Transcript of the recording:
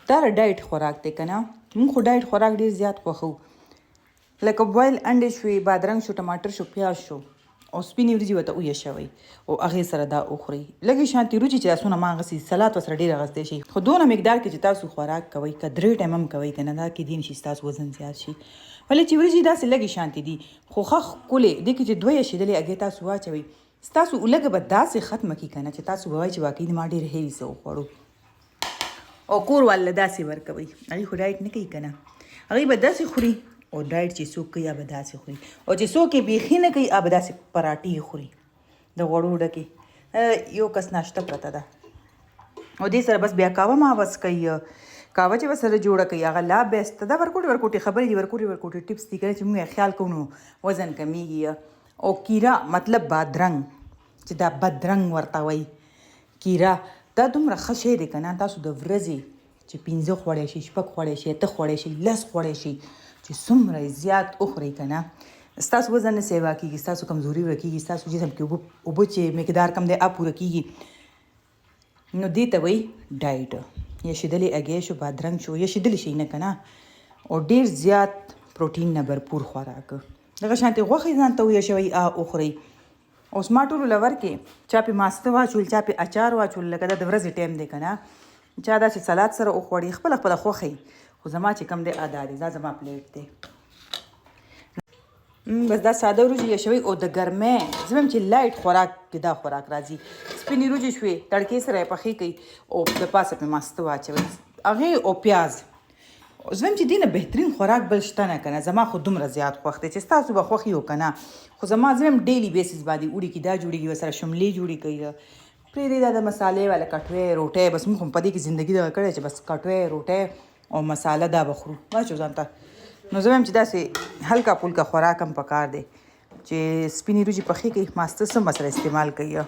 دا ډایټ خوراک دی که نه. موږ خو ډایټ خوراک ډېر زیات خوښوو، لکه بویل انډې شوې، بادرنګ شو، ټماټر شو، پیاز شو او سپینې وریجې ورته ویشوئ او هغې سره دا وخورئ. لږې شانتې وریجې چې لاسونه ما هغسې سلاد ورسره ډېر اخیستی شي، خو دونه مقدار کې چې تاسو خوراک کوئ که 3 ټایم هم کوئ که نه، دا کیدی نه شي ستاسو وزن زیات شي. ولې چې وریجې داسې لږې شانتې دي خو ښه ښکلې دې کې چې 2 اېشېدلې هګۍ تاسو واچوئ، ستاسو لږه به داسې ختمه کړي که نه چې تاسو به وایئ چې واقعي ما ډېر هیوي څه وخوړو. او کور واله داسې ورکوئ، هغوی خو ډایټ نه کوي که نه، هغوی به داسې خوري او ډایټ چې څوک کوي به داسې خوري، او چې څوک یې بیخي نه کوي به داسې پراټې خوري د غوړو ډکې. یو کس ناشته پرته ده او دې سره بس بیا کاوه ماوس کوي، کاوه چې ورسره جوړه کوي هغه لا بیسته ده. ورکوټې خبرې دي، ورکوټې ټپس دي که نه چې موږ یې خیال کوو نو وزن کمیږي. او کیره مطلب بادرنګ چې دا بدرنګ ورته وایي، کیره دا دومره ښه شی دی که نه. تاسو د ورځې چې 15 خوړی شي، 6 خوړی شي، 8 خوړی شي، 10 خوړی شي، چې څومره زیات وخورئ که نه ستاسو وزن نه سیوا کېږي، ستاسو کمزوري ورکېږي، ستاسو جسم کې اوبه چې مقدار کم دی پوره کېږي. نو دې ته وایي ډایټ. یشېدلې هګۍ شو، بادرنګ شو، یشېدلې شي نه که نه، او ډېر زیات پروټین نه بھرپور خوراک. دغه شانتې غوښې ځان ته ویشوئ وخورئ. اوس ما ټولو له ورکې چا پې ماسته واچول، چا پې اچار واچول، لکه دا د ورځې ټایم دی که نه، چا داسې سلاد سره وخوړي، خپله خپله خوښئ. خو زما چې کم دی دا دی، دا زما پلیټ دی. بس دا ساده وریجې یشوئ او د ګرمۍ زه وایم چې لایټ خوراک کې دا خوراک راځي. سپینې وریجې شوې تړکې سره یې پخې کړئ او د پاسه پې ماسته واچوئ هغې او پیاز. زه وایم چې دې نه بهترین خوراک بل شته نه که نه. زما خو دومره زیات خوښ دی چې ستاسو به خوښ یو که نه، خو زما زه وایم ډیلی بیسس باندې اوړي کې دا جوړېږي، ورسره شملې جوړې کوي، پرېږدئ دا د مسالې والا کټوۍ روټۍ. بس موږ هم په دې کې زندګي دغه کړې چې بس کټوۍ روټۍ او مساله دا به خورو واچو ځان ته. نو زه وایم چې داسې هلکا پلکا خوراک هم پکار دی چې سپینې وریجې پخې کړئ، ماسته سم ورسره استعمال کوي.